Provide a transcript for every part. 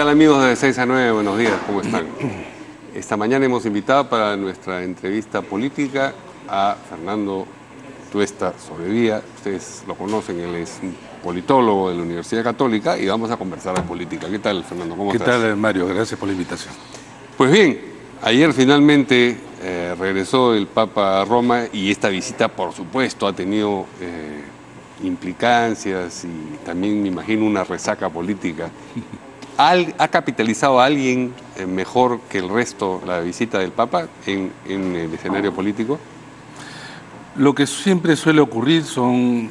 tal amigos de 6 a 9? Buenos días, ¿cómo están? Esta mañana hemos invitado para nuestra entrevista política a Fernando Tuesta Sobrevía. Ustedes lo conocen, él es un politólogo de la Universidad Católica y vamos a conversar de política. ¿Qué tal, Fernando? ¿Cómo estás? ¿Qué tal, Mario? Gracias por la invitación. Pues bien, ayer finalmente regresó el Papa a Roma y esta visita, por supuesto, ha tenido implicancias y también, me imagino, una resaca política. ¿Ha capitalizado a alguien mejor que el resto la visita del Papa en el escenario político? Lo que siempre suele ocurrir son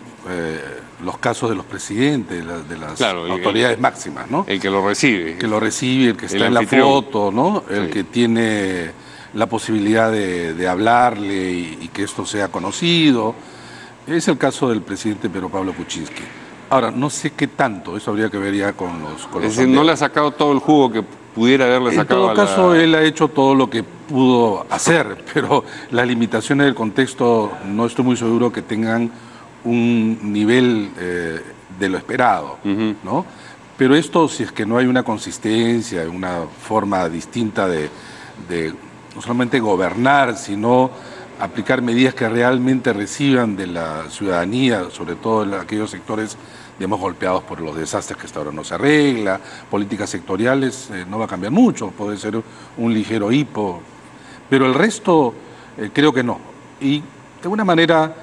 los casos de los presidentes, de las autoridades máximas, ¿no? El que lo recibe. El que lo recibe, el que está en la foto, ¿no? El que tiene la posibilidad de hablarle y que esto sea conocido. Es el caso del presidente Pedro Pablo Kuczynski. Ahora, no sé qué tanto, eso habría que ver ya con los Es decir, no le ha sacado todo el jugo que pudiera haberle sacado. En todo caso, él ha hecho todo lo que pudo hacer, pero las limitaciones del contexto no estoy muy seguro que tengan un nivel de lo esperado, ¿no? Pero esto, si es que no hay una consistencia, una forma distinta de no solamente gobernar, sino aplicar medidas que realmente reciban de la ciudadanía, sobre todo en aquellos sectores, digamos, golpeados por los desastres que hasta ahora no se arregla, políticas sectoriales, no va a cambiar mucho, puede ser un ligero hipo, pero el resto creo que no. Y de alguna manera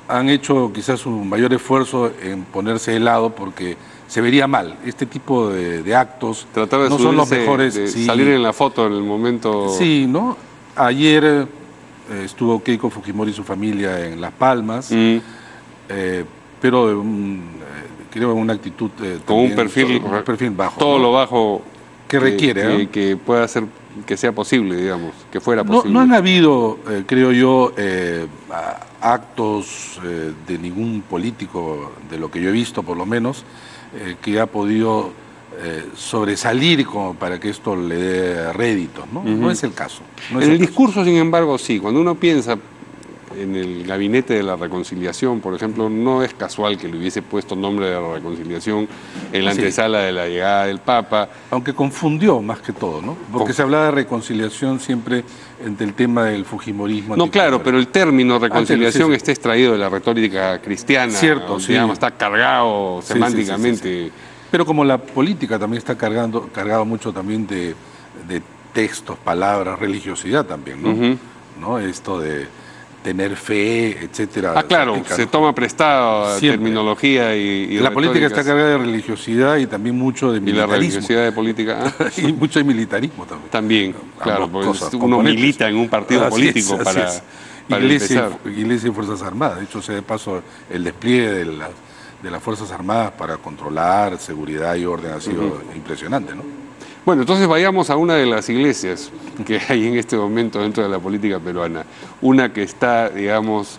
han hecho quizás un mayor esfuerzo en ponerse de lado porque se vería mal. Este tipo de actos tratar de no son los mejores. De salir en la foto en el momento. Sí, ¿no? Ayer estuvo Keiko Fujimori y su familia en Las Palmas, pero creo en una actitud con un perfil bajo. Todo, ¿no? Lo bajo que requiere. Que pueda hacer que sea posible, digamos, que fuera posible. No han habido, creo yo, actos de ningún político, de lo que yo he visto por lo menos, que ha podido sobresalir como para que esto le dé réditos, ¿no? No es el caso. No es en el discurso, sin embargo, sí. Cuando uno piensa en el gabinete de la reconciliación, por ejemplo, no es casual que le hubiese puesto nombre de la reconciliación en la antesala de la llegada del Papa. Aunque confundió más que todo, ¿no? Porque se hablaba de reconciliación siempre entre el tema del fujimorismo. No, claro, pero el término reconciliación está extraído de la retórica cristiana. Cierto, digamos, está cargado semánticamente. Pero como la política también está cargado mucho también de textos, palabras, religiosidad también, ¿no? ¿No? Esto de tener fe, etcétera. Claro, se toma prestado terminología y la política está cargada de religiosidad y también mucho de militarismo. Y la religiosidad de política. Y mucho de militarismo también. También, claro, porque uno milita en un partido político para Iglesia y Fuerzas Armadas. De hecho, sea de paso, el despliegue de las Fuerzas Armadas para controlar seguridad y orden ha sido impresionante, ¿no? Bueno, entonces vayamos a una de las iglesias que hay en este momento dentro de la política peruana. Una que está, digamos,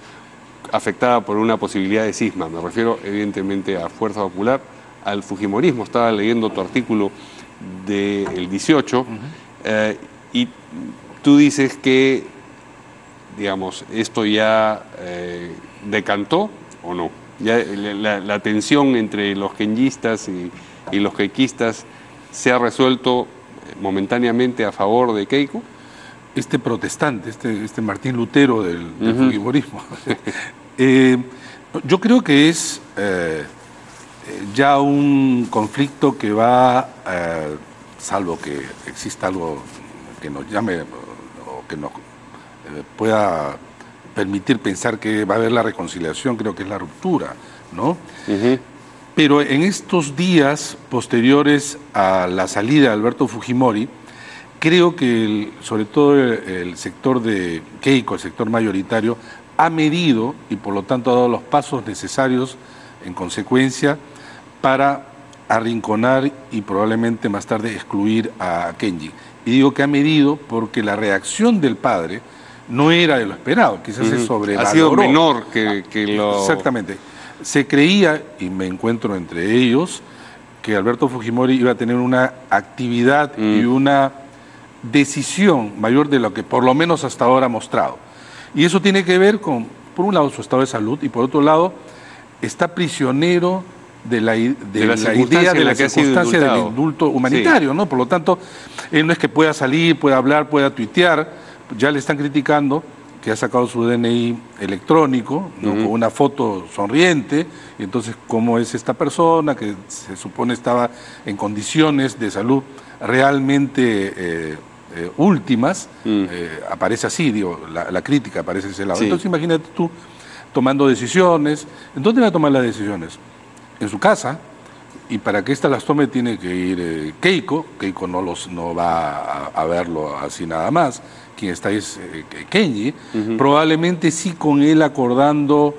afectada por una posibilidad de cisma. Me refiero, evidentemente, a Fuerza Popular, al fujimorismo. Estaba leyendo tu artículo del 18 y tú dices que, digamos, esto ya decantó o no. Ya la tensión entre los kenyistas y los keikistas se ha resuelto momentáneamente a favor de Keiko. Este protestante, este Martín Lutero del fujimorismo. Yo creo que es ya un conflicto que va, salvo que exista algo que nos llame o que nos pueda permitir pensar que va a haber la reconciliación, creo que es la ruptura, ¿no? Pero en estos días posteriores a la salida de Alberto Fujimori, creo que sobre todo el sector de Keiko, el sector mayoritario, ha medido y por lo tanto ha dado los pasos necesarios en consecuencia para arrinconar y probablemente más tarde excluir a Kenji. Y digo que ha medido porque la reacción del padre no era de lo esperado, quizás se sobrevaloró. Ha sido menor que lo... Exactamente. Se creía, y me encuentro entre ellos, que Alberto Fujimori iba a tener una actividad y una decisión mayor de lo que por lo menos hasta ahora ha mostrado. Y eso tiene que ver con, por un lado, su estado de salud y por otro lado, está prisionero de la idea circunstancia de en la la que ha sido circunstancia del indultado. indulto humanitario, ¿no? Por lo tanto, él no es que pueda salir, pueda hablar, pueda tuitear, ya le están criticando que ha sacado su DNI electrónico, ¿no? Con una foto sonriente, y entonces cómo es esta persona que se supone estaba en condiciones de salud realmente últimas, aparece así, digo, la crítica aparece de ese lado. Sí. Entonces imagínate tú tomando decisiones. ¿En dónde va a tomar las decisiones? En su casa, y para que ésta las tome tiene que ir Keiko. Keiko no va a verlo así nada más. Quien está es Kenji. Probablemente sí con él acordando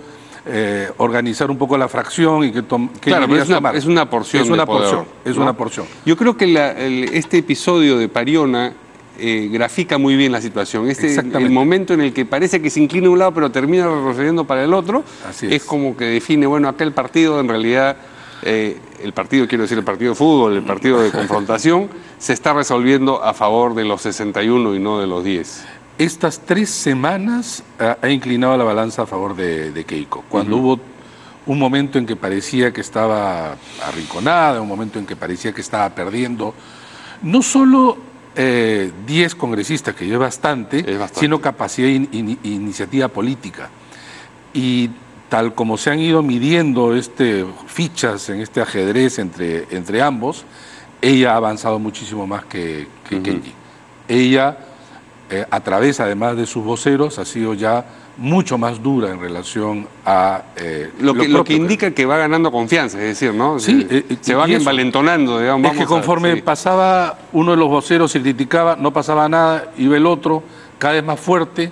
organizar un poco la fracción y que claro, pero es una porción. Es una de poder, porción, es ¿no? una porción. Yo creo que este episodio de Pariona grafica muy bien la situación. El momento en el que parece que se inclina a un lado pero termina retrocediendo para el otro, es como que define, bueno, aquel partido en realidad, el partido, quiero decir, el partido de fútbol, el partido de confrontación, se está resolviendo a favor de los 61 y no de los 10. Estas 3 semanas ha inclinado la balanza a favor de Keiko. Cuando hubo un momento en que parecía que estaba arrinconada, un momento en que parecía que estaba perdiendo, no solo 10 congresistas, que es bastante, sino capacidad e iniciativa política. Y tal como se han ido midiendo fichas en este ajedrez entre ambos, ella ha avanzado muchísimo más que Kenji. Ella, a través además de sus voceros, ha sido ya mucho más dura en relación a lo que indica que va ganando confianza, es decir, ¿no? Sí, se van envalentonando, digamos. Es que conforme pasaba uno de los voceros y criticaba, no pasaba nada, iba el otro, cada vez más fuerte,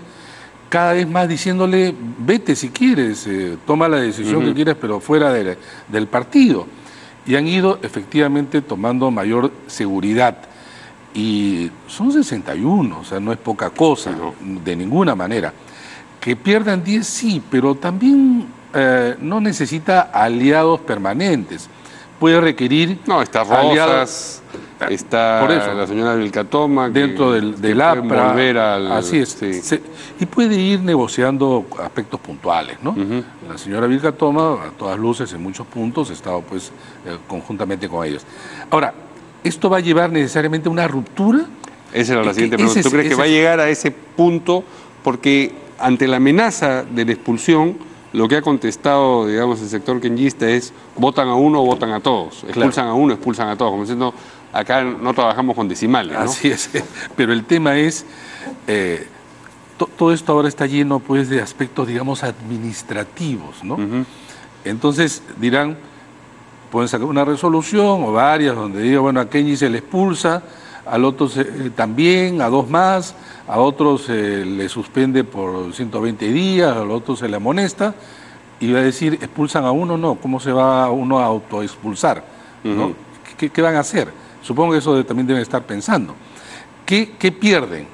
cada vez más diciéndole, vete si quieres, toma la decisión que quieres, pero fuera del partido. Y han ido efectivamente tomando mayor seguridad. Y son 61, o sea, no es poca cosa, de ninguna manera. Que pierdan 10, sí, pero también no necesita aliados permanentes. Puede requerir está Rosas, está la señora Vilcatoma, dentro del APRA, volver así es, sí. Y puede ir negociando aspectos puntuales, ¿no? La señora Vilcatoma, a todas luces, en muchos puntos, ha estado pues conjuntamente con ellos. Ahora, ¿esto va a llevar necesariamente a una ruptura? Esa era la siguiente pregunta. ¿Tú crees que va a llegar a ese punto? Porque ante la amenaza de la expulsión, lo que ha contestado, digamos, el sector kenjista es votan a uno o votan a todos. Expulsan a uno, expulsan a todos. Como diciendo, acá no trabajamos con decimales, ¿no? Así es. Pero el tema es, todo esto ahora está lleno pues de aspectos, digamos, administrativos, ¿no? Entonces dirán, pueden sacar una resolución o varias donde diga, bueno, a Kenji se le expulsa, al otro también, a 2 más, a otros le suspende por 120 días, al otro se le amonesta, y va a decir, expulsan a uno, no, ¿cómo se va uno a autoexpulsar? ¿No? ¿Qué van a hacer? Supongo que eso también deben estar pensando. ¿Qué pierden?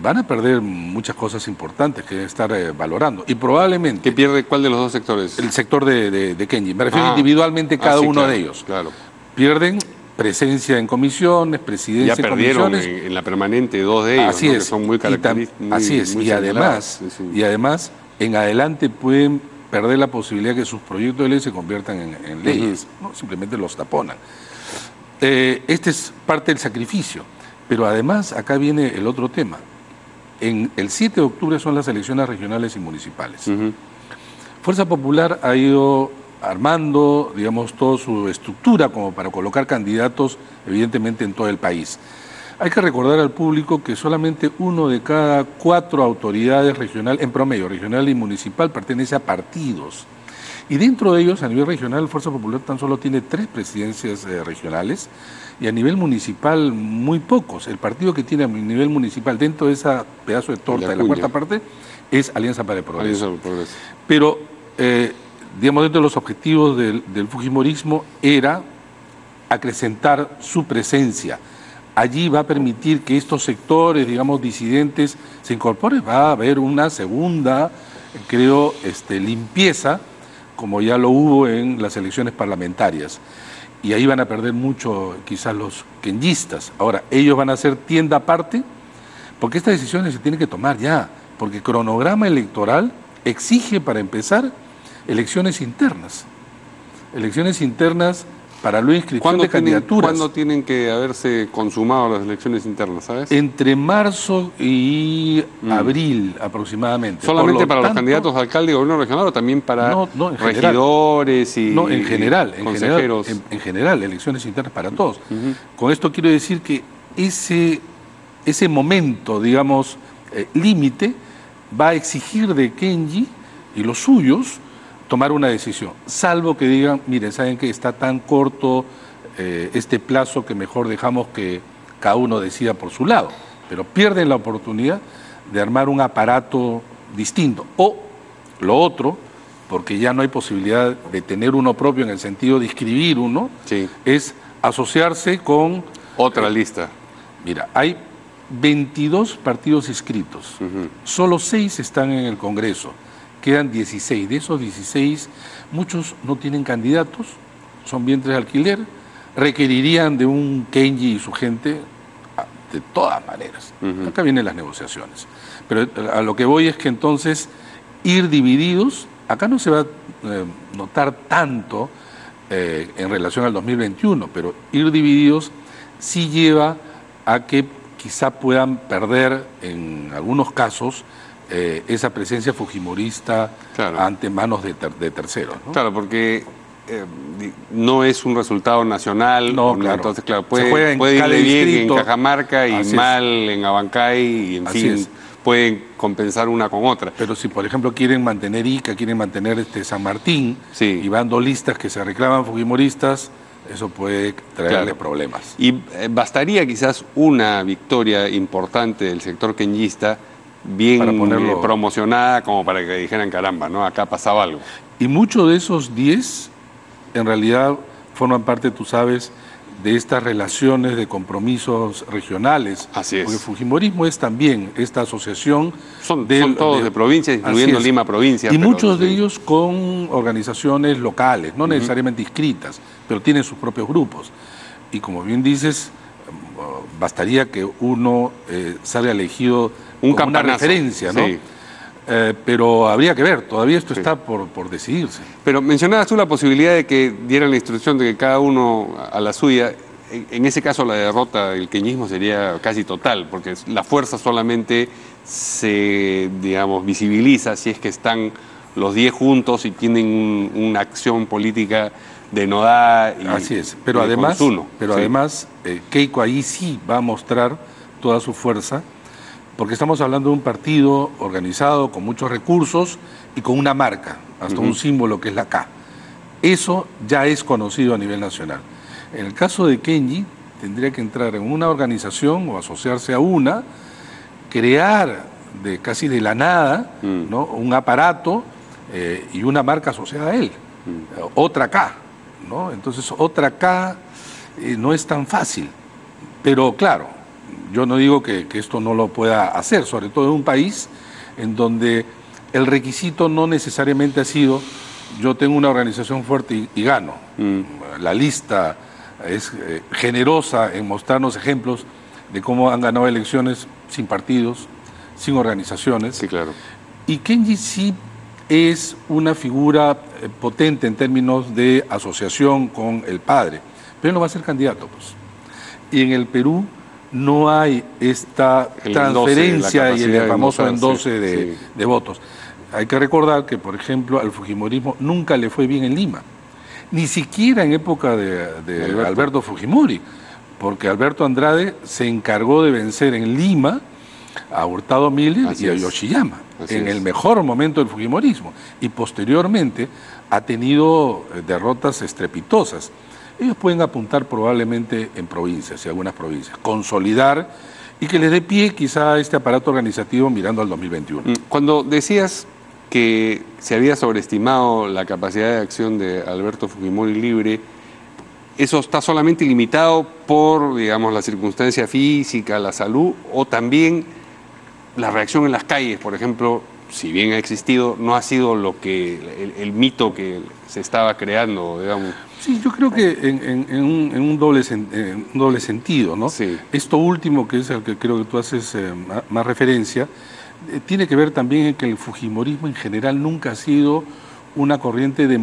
Van a perder muchas cosas importantes que deben estar valorando, y probablemente... ¿Qué pierde cuál de los 2 sectores? El sector de Kenji, me refiero individualmente cada uno de ellos. Claro. Pierden presencia en comisiones, presidencia en comisiones. Ya perdieron en la permanente 2 de ellos, así ¿no? es, que son muy característicos. Así es, y además, en adelante pueden perder la posibilidad que sus proyectos de ley se conviertan en leyes, ¿no? Simplemente los taponan. Este es parte del sacrificio, pero además acá viene el otro tema. El 7 de octubre son las elecciones regionales y municipales. Fuerza Popular ha ido armando, digamos, toda su estructura como para colocar candidatos, evidentemente, en todo el país. Hay que recordar al público que solamente 1 de cada 4 autoridades regional, en promedio, regional y municipal, pertenece a partidos. Y dentro de ellos, a nivel regional, Fuerza Popular tan solo tiene 3 presidencias regionales, y a nivel municipal muy pocos. El partido que tiene a nivel municipal dentro de esa pedazo de torta de la cuarta parte es Alianza para el Progreso. Pero, digamos, dentro de los objetivos del fujimorismo era acrecentar su presencia. Allí va a permitir que estos sectores, digamos, disidentes se incorporen. Va a haber una segunda, creo, limpieza, como ya lo hubo en las elecciones parlamentarias. Y ahí van a perder mucho quizás los kenjistas. Ahora, ellos van a hacer tienda aparte, porque estas decisiones se tienen que tomar ya, porque el cronograma electoral exige, para empezar, elecciones internas. elecciones internas para la inscripción de candidaturas. ¿Cuándo tienen que haberse consumado las elecciones internas, sabes? Entre marzo y abril aproximadamente. ¿Solamente para los candidatos a alcalde y gobierno regional o también para regidores y consejeros? En general, elecciones internas para todos. Con esto quiero decir que ese momento, digamos, límite, va a exigir de Kenji y los suyos tomar una decisión, salvo que digan, miren, saben que está tan corto este plazo que mejor dejamos que cada uno decida por su lado, pero pierden la oportunidad de armar un aparato distinto. O lo otro, porque ya no hay posibilidad de tener uno propio en el sentido de inscribir uno, es asociarse con... Otra lista. Mira, hay 22 partidos inscritos, solo 6 están en el Congreso. Quedan 16. De esos 16, muchos no tienen candidatos, son vientres de alquiler, requerirían de un Kenji y su gente de todas maneras. Acá vienen las negociaciones. Pero a lo que voy es que entonces ir divididos, acá no se va a notar tanto en relación al 2021, pero ir divididos sí lleva a que quizá puedan perder en algunos casos esa presencia fujimorista ante manos de terceros, ¿no? Claro, porque no es un resultado nacional, entonces claro, puede irle bien en Cajamarca y mal en Abancay y en fin, pueden compensar una con otra. Pero si por ejemplo quieren mantener Ica, quieren mantener San Martín y van dos listas que se reclaman fujimoristas, eso puede traerle problemas. Y bastaría quizás una victoria importante del sector kenjista bien promocionada como para que dijeran, caramba, ¿no? Acá pasaba algo. Y muchos de esos 10 en realidad forman parte, tú sabes, de estas relaciones de compromisos regionales. Así es. Porque el fujimorismo es también esta asociación... Son todos de provincias, incluyendo Lima provincia. Y muchos de ellos con organizaciones locales, no necesariamente inscritas, pero tienen sus propios grupos. Y como bien dices, bastaría que uno salga elegido como una referencia, ¿no? Pero habría que ver, todavía esto está por decidirse. Pero mencionabas tú la posibilidad de que dieran la instrucción de que cada uno a la suya. En ese caso la derrota del queñismo sería casi total, porque la fuerza solamente se, digamos, visibiliza si es que están los 10 juntos y tienen una acción política denodada y así es, pero además, Keiko ahí sí va a mostrar toda su fuerza, porque estamos hablando de un partido organizado con muchos recursos y con una marca, hasta un símbolo que es la K. Eso ya es conocido a nivel nacional. En el caso de Kenji, tendría que entrar en una organización o asociarse a una, crear casi de la nada, ¿no? Un aparato y una marca asociada a él, otra K, ¿no? Entonces, otra K no es tan fácil, pero claro, yo no digo que esto no lo pueda hacer, sobre todo en un país en donde el requisito no necesariamente ha sido yo tengo una organización fuerte y gano. La lista es generosa en mostrarnos ejemplos de cómo han ganado elecciones sin partidos, sin organizaciones. Sí, claro. Y Kenji sí es una figura potente en términos de asociación con el padre, pero él no va a ser candidato, pues. Y en el Perú no hay esta transferencia y el famoso endoce de votos. Hay que recordar que, por ejemplo, al fujimorismo nunca le fue bien en Lima, ni siquiera en época de Alberto Fujimori, porque Alberto Andrade se encargó de vencer en Lima a Hurtado Miller y a Yoshiyama, en el mejor momento del fujimorismo, y posteriormente ha tenido derrotas estrepitosas. Ellos pueden apuntar probablemente en provincias y algunas provincias, consolidar y que les dé pie quizá a este aparato organizativo mirando al 2021. Cuando decías que se había sobreestimado la capacidad de acción de Alberto Fujimori Libre, ¿eso está solamente limitado por, digamos, la circunstancia física, la salud, o también la reacción en las calles, por ejemplo, si bien ha existido, no ha sido lo que el mito que se estaba creando, digamos? Sí, yo creo que en un doble sentido, ¿no? Sí. Esto último, que es el que creo que tú haces más referencia, tiene que ver también en que el fujimorismo en general nunca ha sido una corriente de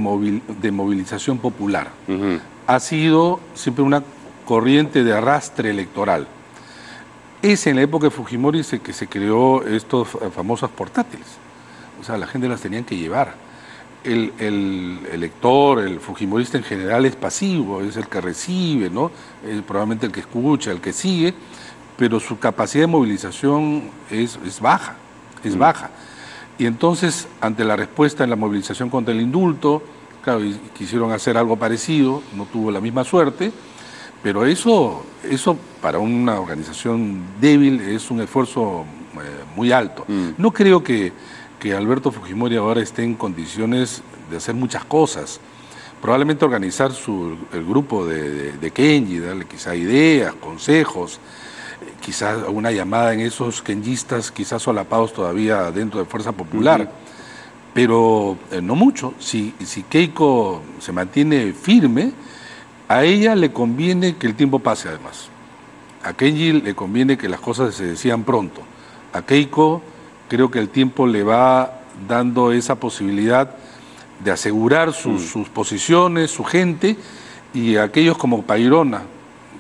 movilización popular. Ha sido siempre una corriente de arrastre electoral. Es en la época de Fujimori que se creó estos famosos portátiles. O sea, la gente las tenían que llevar. El elector, el fujimorista en general es pasivo, es el que recibe, ¿no? Es probablemente el que escucha, el que sigue, pero su capacidad de movilización es baja, baja. Y entonces, ante la respuesta en la movilización contra el indulto, claro, quisieron hacer algo parecido, no tuvo la misma suerte, pero eso para una organización débil es un esfuerzo muy alto. No creo que Alberto Fujimori ahora esté en condiciones de hacer muchas cosas. Probablemente organizar el grupo de Kenji, darle quizá ideas, consejos, quizás una llamada en esos kenjistas, quizás solapados todavía dentro de Fuerza Popular, pero no mucho. Si Keiko se mantiene firme, a ella le conviene que el tiempo pase además. A Kenji le conviene que las cosas se decidan pronto. A Keiko creo que el tiempo le va dando esa posibilidad de asegurar sus posiciones, su gente, y a aquellos como Pairona,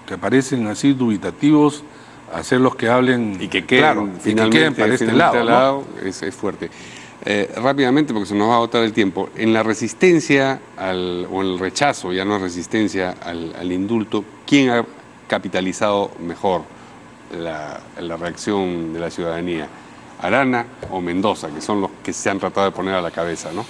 que aparecen así dubitativos, hacer los que hablen y que queden, finalmente, para este lado, ¿no? Es fuerte. Rápidamente, porque se nos va a agotar el tiempo, en la resistencia o el rechazo, ya no resistencia al indulto, ¿quién ha capitalizado mejor la reacción de la ciudadanía? ¿Arana o Mendoza, que son los que se han tratado de poner a la cabeza, ¿no?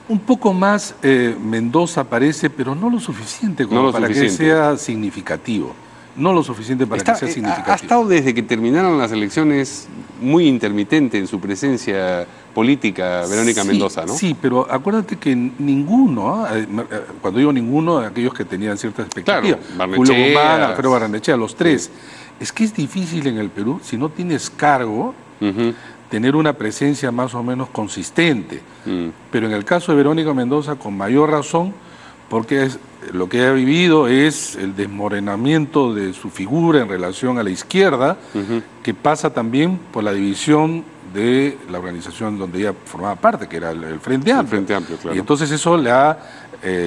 Un poco más Mendoza parece, pero no lo suficiente como para que sea significativo. No lo suficiente para que sea significativo. Ha estado desde que terminaron las elecciones muy intermitente en su presencia política Verónica Mendoza, ¿no? Sí, pero acuérdate que ninguno, cuando digo ninguno, aquellos que tenían cierta expectativa, claro, Julio Guzmán, Alfredo Barrenechea, los tres. Es que es difícil en el Perú, si no tienes cargo, tener una presencia más o menos consistente. Pero en el caso de Verónica Mendoza, con mayor razón, porque lo que ha vivido es el desmoronamiento de su figura en relación a la izquierda, que pasa también por la división de la organización donde ella formaba parte, que era el Frente Amplio. El Frente Amplio, claro. Y entonces eso le ha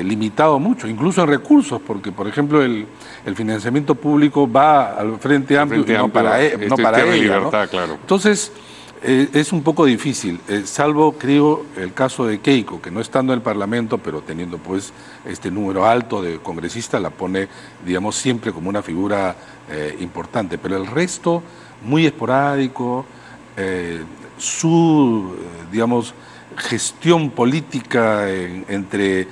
limitado mucho, incluso en recursos, porque por ejemplo el financiamiento público va al Frente Amplio y no para ella, libertad, ¿no? Claro. Entonces es un poco difícil, salvo creo el caso de Keiko, que no estando en el Parlamento, pero teniendo pues este número alto de congresistas, la pone, digamos, siempre como una figura importante, pero el resto muy esporádico, su, digamos, gestión política entre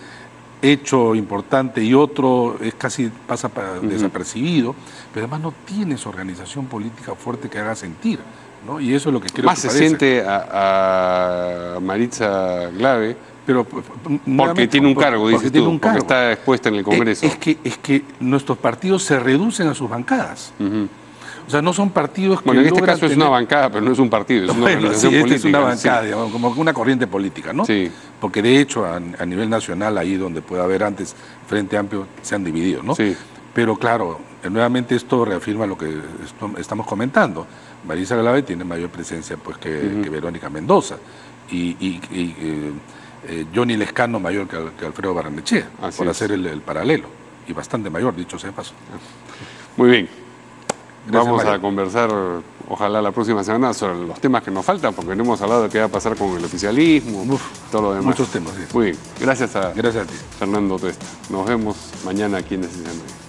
hecho importante y otro casi pasa desapercibido, pero además no tiene esa organización política fuerte que haga sentir, ¿no? Y eso es lo que creo más que se parece. siente a Maritza Glave, pero porque tiene un cargo, dices tú, porque está expuesta en el Congreso. Es que nuestros partidos se reducen a sus bancadas. O sea, no son partidos que en este caso es una bancada, pero no es un partido, es una organización política. Es una bancada, digamos, como una corriente política, ¿no? Sí. Porque de hecho a nivel nacional, ahí donde puede haber antes Frente Amplio, se han dividido, ¿no? Sí. Pero claro, nuevamente esto reafirma lo que estamos comentando. Maritza Glave tiene mayor presencia pues que Verónica Mendoza y Johnny Lescano mayor que Alfredo Barrenechea, por hacer el paralelo, y bastante mayor, dicho sea de paso. Muy bien. Gracias, vamos Mario. a conversar, ojalá la próxima semana, sobre los temas que nos faltan, porque no hemos hablado de qué va a pasar con el oficialismo, todo lo demás. Muchos temas, sí. Muy bien. Gracias a ti. Fernando Tuesta. Nos vemos mañana aquí en Decisión.